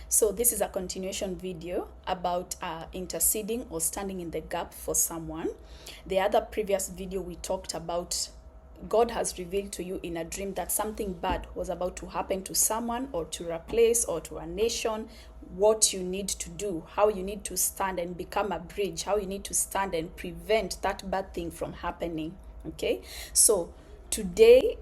So this is a continuation video about interceding or standing in the gap for someone. The other previous video we talked about God has revealed to you in a dream that something bad was about to happen to someone or to a place or to a nation, what you need to do, how you need to stand and become a bridge, how you need to stand and prevent that bad thing from happening. Okay, so today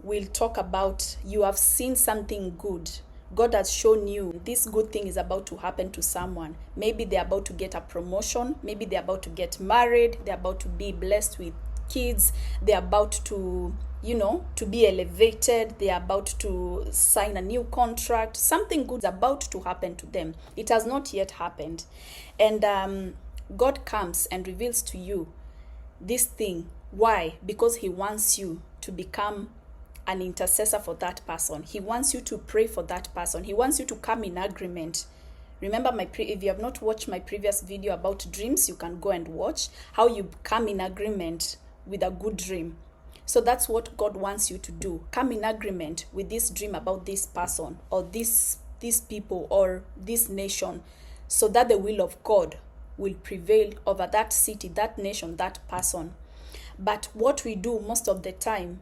we'll talk about you have seen something good. God has shown you this good thing is about to happen to someone. Maybe they're about to get a promotion. Maybe they're about to get married. They're about to be blessed with kids. They're about to, to be elevated. They're about to sign a new contract. Something good is about to happen to them. It has not yet happened. And God comes and reveals to you this thing. Why? Because he wants you to become an intercessor for that person. He wants you to pray for that person. He wants you to come in agreement. Remember if you have not watched my previous video about dreams, you can go and watch how you come in agreement with a good dream. So that's what God wants you to do. Come in agreement with this dream about this person or these people or this nation, so that the will of God will prevail over that city, that nation, that person. But what we do most of the time,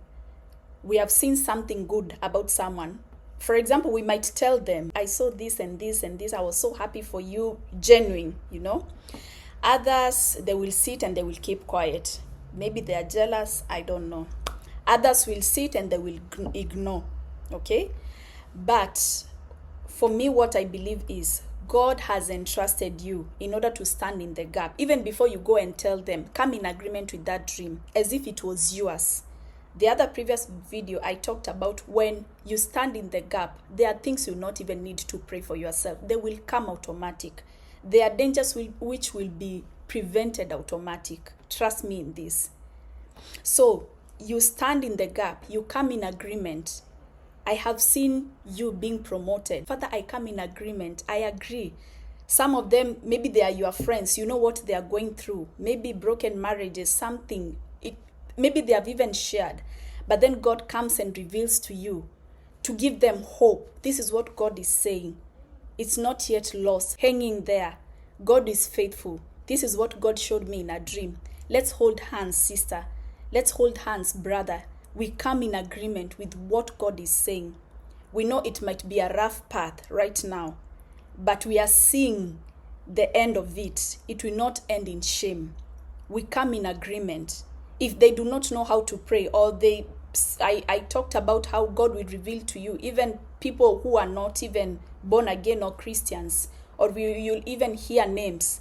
we have seen something good about someone. For example, we might tell them, I saw this and this and this. I was so happy for you. Genuine, Others, they will sit and they will keep quiet. Maybe they are jealous. I don't know. Others will sit and they will ignore. Okay? But for me, what I believe is God has entrusted you in order to stand in the gap. Even before you go and tell them, come in agreement with that dream as if it was yours. The other previous video, I talked about when you stand in the gap, there are things you not even need to pray for yourself. They will come automatic. There are dangers which will be prevented automatic. Trust me in this. So you stand in the gap, you come in agreement. I have seen you being promoted. Father, I come in agreement. I agree. Some of them, maybe they are your friends. You know what they are going through. Maybe broken marriages, something. Maybe they have even shared. But then God comes and reveals to you to give them hope. This is what God is saying. It's not yet lost, hanging there. God is faithful. This is what God showed me in a dream. Let's hold hands, sister. Let's hold hands, brother. We come in agreement with what God is saying. We know it might be a rough path right now, but we are seeing the end of it. It will not end in shame. We come in agreement. If they do not know how to pray, or I talked about how God will reveal to you, even people who are not even born again or Christians, or you'll even hear names.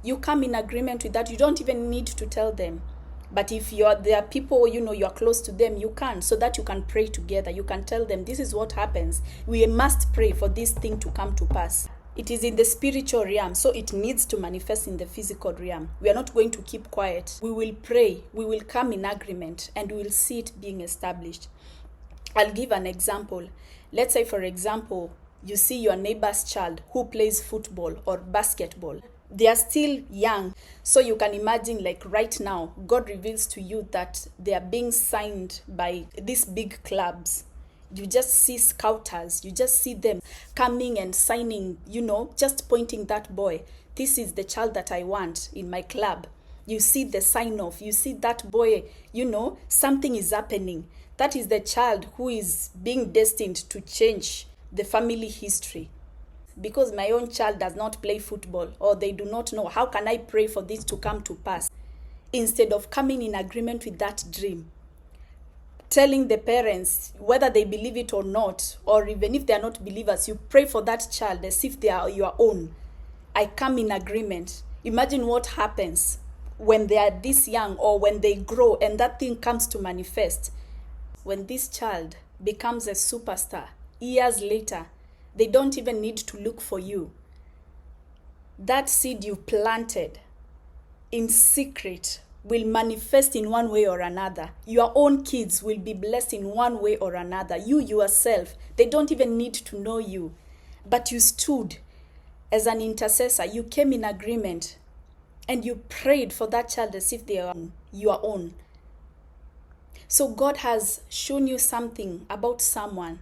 You come in agreement with that. You don't even need to tell them. But if there are people, you're close to them, you can, so that you can pray together. You can tell them, this is what happens. We must pray for this thing to come to pass. It is in the spiritual realm, so it needs to manifest in the physical realm. We are not going to keep quiet. We will pray. We will come in agreement, and we will see it being established. I'll give an example. Let's say, for example, you see your neighbor's child who plays football or basketball. They are still young. So you can imagine, like right now, God reveals to you that they are being signed by these big clubs. You just see scouters. You just see them coming and signing, just pointing that boy. This is the child that I want in my club. You see the sign off. You see that boy, something is happening. That is the child who is being destined to change the family history. Because my own child does not play football, or they do not know, how can I pray for this to come to pass? Instead of coming in agreement with that dream, telling the parents, whether they believe it or not, or even if they are not believers, you pray for that child as if they are your own. I come in agreement. Imagine what happens when they are this young, or when they grow and that thing comes to manifest. When this child becomes a superstar, years later, they don't even need to look for you. That seed you planted in secret will manifest in one way or another. Your own kids will be blessed in one way or another. You yourself, they don't even need to know you. But you stood as an intercessor. You came in agreement and you prayed for that child as if they are your own. So God has shown you something about someone.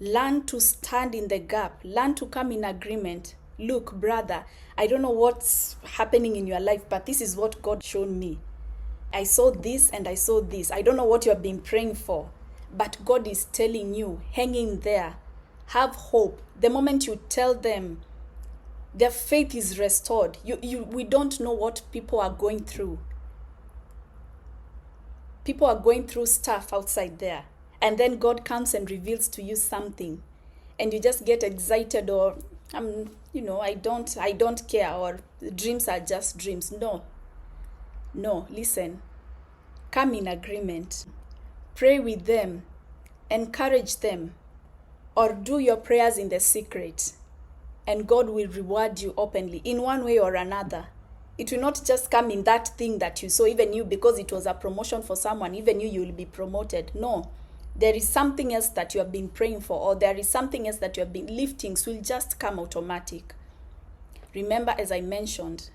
Learn to stand in the gap. Learn to come in agreement. Look, brother, I don't know what's happening in your life, but this is what God showed me. I saw this and I saw this. I don't know what you have been praying for, but God is telling you, hang in there. Have hope. The moment you tell them, their faith is restored. We don't know what people are going through. People are going through stuff outside there. And then God comes and reveals to you something. And you just get excited, or I don't care, or dreams are just dreams. No, listen. Come in agreement. Pray with them. Encourage them. Or do your prayers in the secret. And God will reward you openly in one way or another. It will not just come in that thing that you saw, even you, because it was a promotion for someone, even you will be promoted. No. There is something else that you have been praying for, or there is something else that you have been lifting, so will just come automatic. Remember, as I mentioned,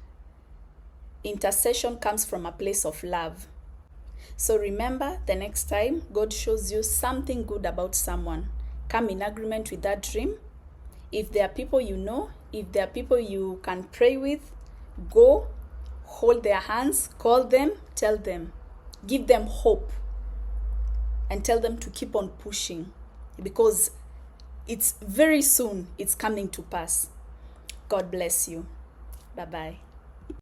intercession comes from a place of love. So remember, the next time God shows you something good about someone, come in agreement with that dream. If there are people you know, if there are people you can pray with, go, hold their hands, call them, tell them, give them hope, and tell them to keep on pushing, because it's very soon, it's coming to pass. God bless you. Bye-bye.